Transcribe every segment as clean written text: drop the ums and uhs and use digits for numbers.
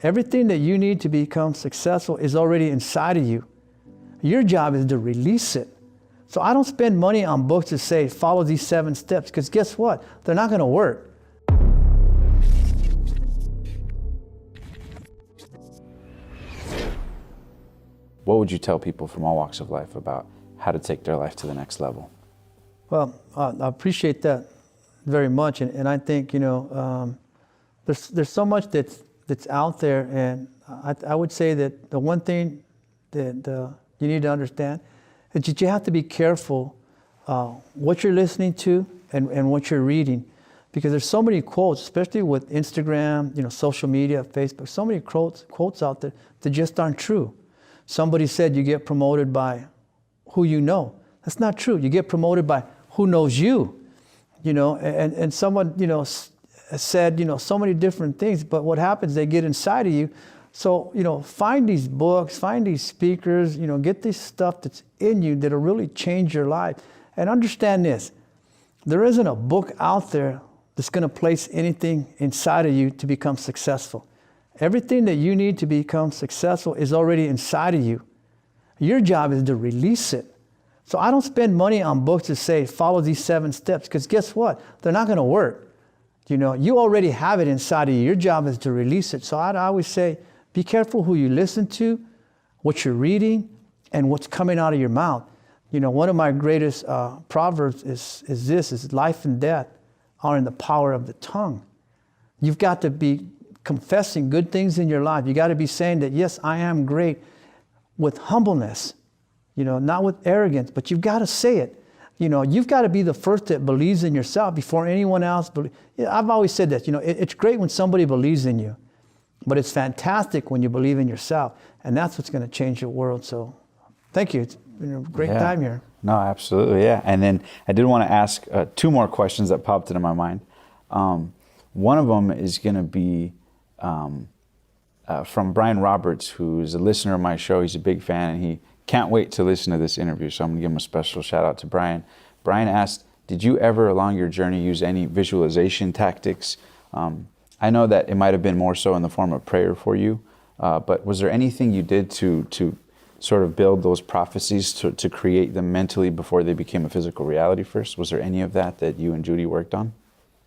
Everything that you need to become successful is already inside of you. Your job is to release it. So I don't spend money on books that say, follow these 7 steps, because guess what? They're not gonna work. What would you tell people from all walks of life about how to take their life to the next level? Well, I appreciate that very much, and I think there's so much that's out there, and I would say that the one thing that you need to understand is that you have to be careful what you're listening to and what you're reading, because there's so many quotes, especially with Instagram, social media, Facebook, so many quotes out there that just aren't true. Somebody said you get promoted by who you know. That's not true. You get promoted by who knows you, and someone, said, so many different things, but what happens, they get inside of you. So, find these books, find these speakers, get this stuff that's in you that'll really change your life. And understand this, there isn't a book out there that's gonna place anything inside of you to become successful. Everything that you need to become successful is already inside of you. Your job is to release it. So I don't spend money on books that say, follow these 7 steps, because guess what? They're not gonna work. You already have it inside of you. Your job is to release it. So I always say, be careful who you listen to, what you're reading, and what's coming out of your mouth. One of my greatest proverbs is life and death are in the power of the tongue. You've got to be confessing good things in your life. You got to be saying that, yes, I am great, with humbleness, not with arrogance, but you've got to say it. You've got to be the first that believes in yourself before anyone else believes. I've always said that, it's great when somebody believes in you, but it's fantastic when you believe in yourself, and that's what's going to change your world. So thank you. It's been a great time here. No, absolutely, yeah. And then I did want to ask 2 more questions that popped into my mind. One of them is going to be from Brian Roberts, who's a listener of my show. He's a big fan, and he can't wait to listen to this interview, so I'm going to give him a special shout out to Brian. Brian asked, did you ever along your journey use any visualization tactics? I know that it might have been more so in the form of prayer for you, but was there anything you did to sort of build those prophecies, to create them mentally before they became a physical reality first? Was there any of that you and Judy worked on?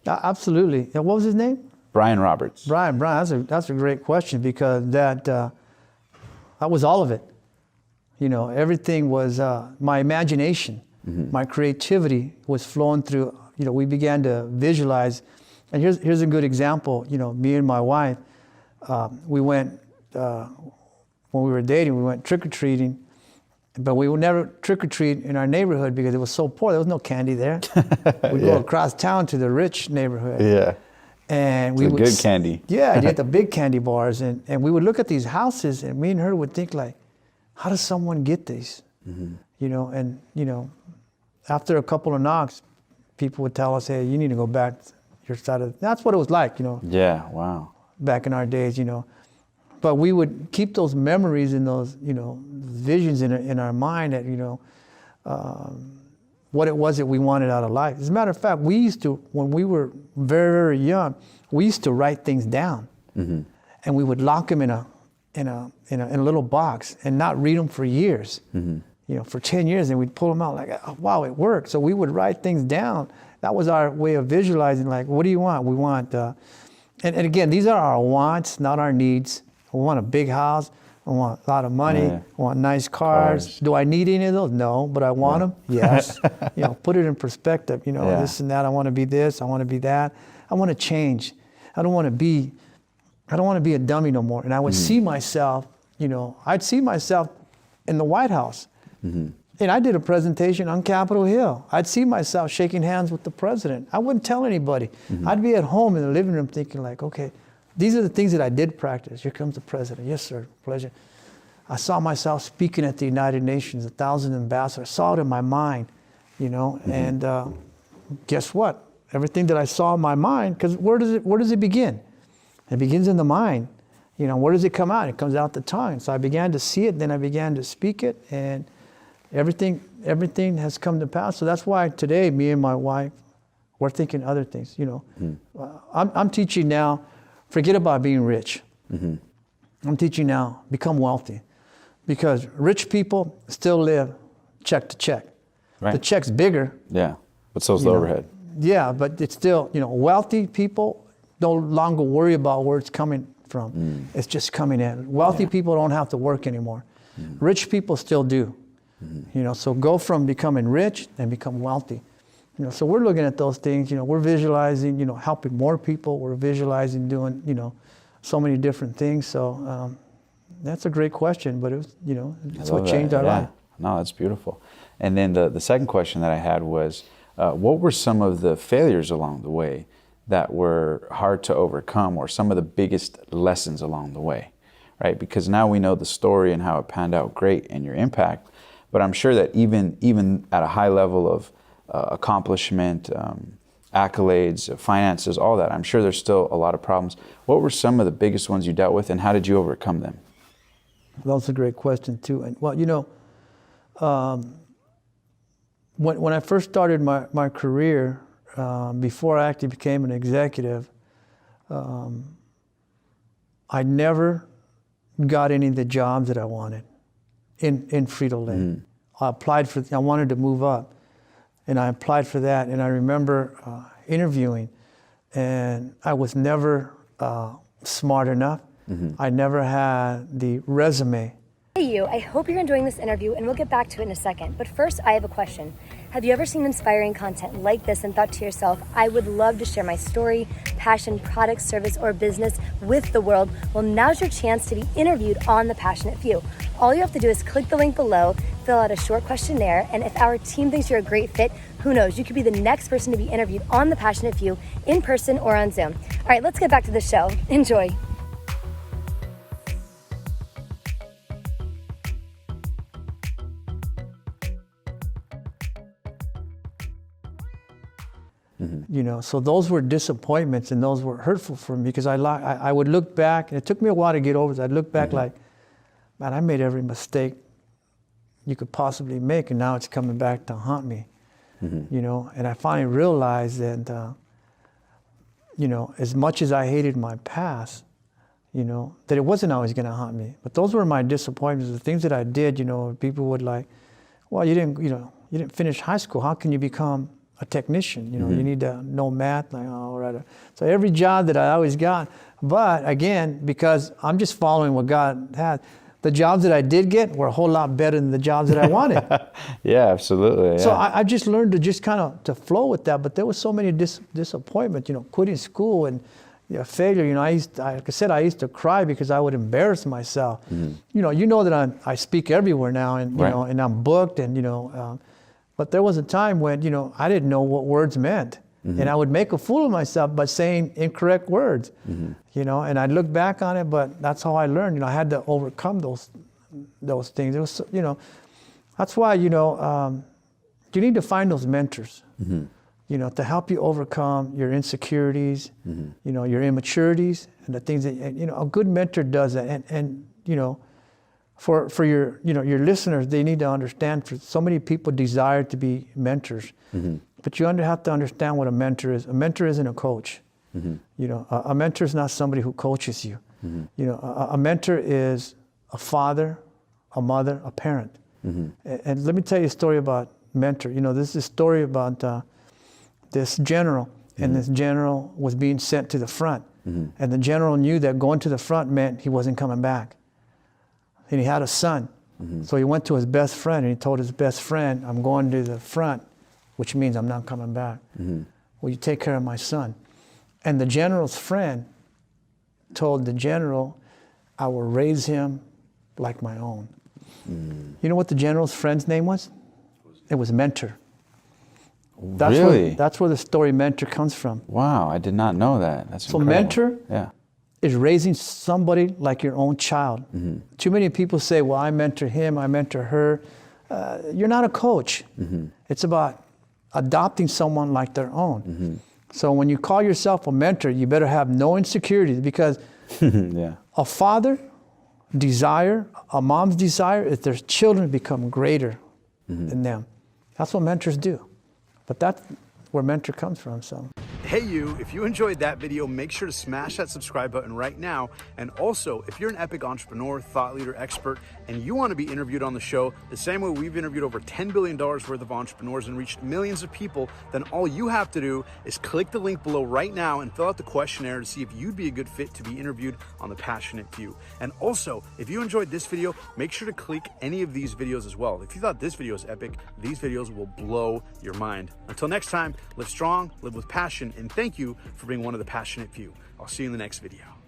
Absolutely. What was his name? Brian Roberts. Brian, that's a great question, because that was all of it. Everything was my imagination, my creativity was flowing through. We began to visualize, and here's a good example. Me and my wife, we went when we were dating. We went trick or treating, but we would never trick or treat in our neighborhood because it was so poor. There was no candy there. We'd go across town to the rich neighborhood. Yeah. And we would good candy. Yeah, you get the big candy bars, and we would look at these houses, and me and her would think like, how does someone get these? After a couple of knocks, people would tell us, hey, you need to go back to your side of. That's what it was like, Yeah, wow. Back in our days, But we would keep those memories and those, visions in our mind that, what it was that we wanted out of life. As a matter of fact, we used to, when we were very, very young, we used to write things down, and we would lock them in a little box and not read them for years, for 10 years, and we'd pull them out like, oh, wow, it worked. So we would write things down. That was our way of visualizing, like, what do you want? We want, and again, these are our wants, not our needs. We want a big house. I want a lot of money. I want nice cars. Do I need any of those? No, but I want them. Yes. Put it in perspective. This and that. I want to be this. I want to be that. I want to change. I don't want to be a dummy no more. And I would see myself. I'd see myself in the White House. And I did a presentation on Capitol Hill. I'd see myself shaking hands with the president. I wouldn't tell anybody. I'd be at home in the living room thinking like, okay, these are the things that I did practice. Here comes the president. Yes, sir. Pleasure. I saw myself speaking at the United Nations, 1,000 ambassadors. I saw it in my mind, and guess what? Everything that I saw in my mind, because where does it begin? It begins in the mind. Where does it come out? It comes out the tongue. So I began to see it, then I began to speak it, and everything has come to pass. So that's why today, me and my wife, we're thinking other things. I'm teaching now. Forget about being rich. I'm teaching now, become wealthy. Because rich people still live check to check. Right. The check's bigger. Yeah, but so's the overhead. Yeah, but it's still, wealthy people no longer worry about where it's coming from. It's just coming in. Wealthy people don't have to work anymore. Rich people still do. So go from becoming rich and become wealthy. So we're looking at those things. We're visualizing, helping more people. We're visualizing doing, so many different things. So that's a great question, but it was, it's what changed our life. No, that's beautiful. And then the second question that I had was, what were some of the failures along the way that were hard to overcome, or some of the biggest lessons along the way, right? Because now we know the story and how it panned out great and your impact, but I'm sure that even at a high level of accomplishment, accolades, finances, all that, I'm sure there's still a lot of problems. What were some of the biggest ones you dealt with, and how did you overcome them? Well, that's a great question too. And well, when I first started my career, before I actually became an executive, I never got any of the jobs that I wanted in Frito-Lay. I wanted to move up, and I applied for that. And I remember interviewing, and I was never smart enough. I never had the resume. Hey you, I hope you're enjoying this interview, and we'll get back to it in a second. But first, I have a question. Have you ever seen inspiring content like this and thought to yourself, I would love to share my story, passion, product, service, or business with the world? Well, now's your chance to be interviewed on The Passionate Few. All you have to do is click the link below, fill out a short questionnaire, and if our team thinks you're a great fit, who knows, you could be the next person to be interviewed on The Passionate Few in person or on Zoom. All right, let's get back to the show. Enjoy. So those were disappointments, and those were hurtful for me, because I would look back, and it took me a while to get over it. I'd look back like, man, I made every mistake you could possibly make, and now it's coming back to haunt me. And I finally realized that, as much as I hated my past, that it wasn't always going to haunt me. But those were my disappointments, the things that I did. People would like, well, you didn't finish high school. How can you become a technician? You need to know math. Like, all right. So every job that I always got, but again, because I'm just following what God had, the jobs that I did get were a whole lot better than the jobs that I wanted. Yeah, absolutely. Yeah. So I just learned to just kind of to flow with that. But there was so many disappointments, quitting school and failure. Like I said, I used to cry because I would embarrass myself. You know that I speak everywhere now, and and I'm booked, and but there was a time when, I didn't know what words meant. And I would make a fool of myself by saying incorrect words, and I'd look back on it, but that's how I learned. I had to overcome those things. It was, that's why, you need to find those mentors, to help you overcome your insecurities, your immaturities, and the things that, a good mentor does that. And for your, your listeners, they need to understand, for so many people desire to be mentors, but you have to understand what a mentor is. A mentor isn't a coach. A mentor is not somebody who coaches you. A mentor is a father, a mother, a parent. And let me tell you a story about mentor. This is a story about this general, and this general was being sent to the front, and the general knew that going to the front meant he wasn't coming back. And he had a son. So he went to his best friend, and he told his best friend, I'm going to the front, which means I'm not coming back. Will you take care of my son? And the general's friend told the general, I will raise him like my own. You know what the general's friend's name was? It was Mentor. Really? That's where the story Mentor comes from. Wow, I did not know that. That's so incredible. Mentor is raising somebody like your own child. Too many people say, well, I mentor him, I mentor her. You're not a coach. It's about adopting someone like their own. So when you call yourself a mentor, you better have no insecurities, because a father desire, a mom's desire is their children become greater than them. That's what mentors do. But that's where mentor comes from. So Hey you, if you enjoyed that video, make sure to smash that subscribe button right now. And also, if you're an epic entrepreneur, thought leader, expert, and you want to be interviewed on the show, the same way we've interviewed over $10 billion worth of entrepreneurs and reached millions of people, then all you have to do is click the link below right now and fill out the questionnaire to see if you'd be a good fit to be interviewed on The Passionate Few. And also, if you enjoyed this video, make sure to click any of these videos as well. If you thought this video is epic, these videos will blow your mind. Until next time, live strong, live with passion, and thank you for being one of the passionate few. I'll see you in the next video.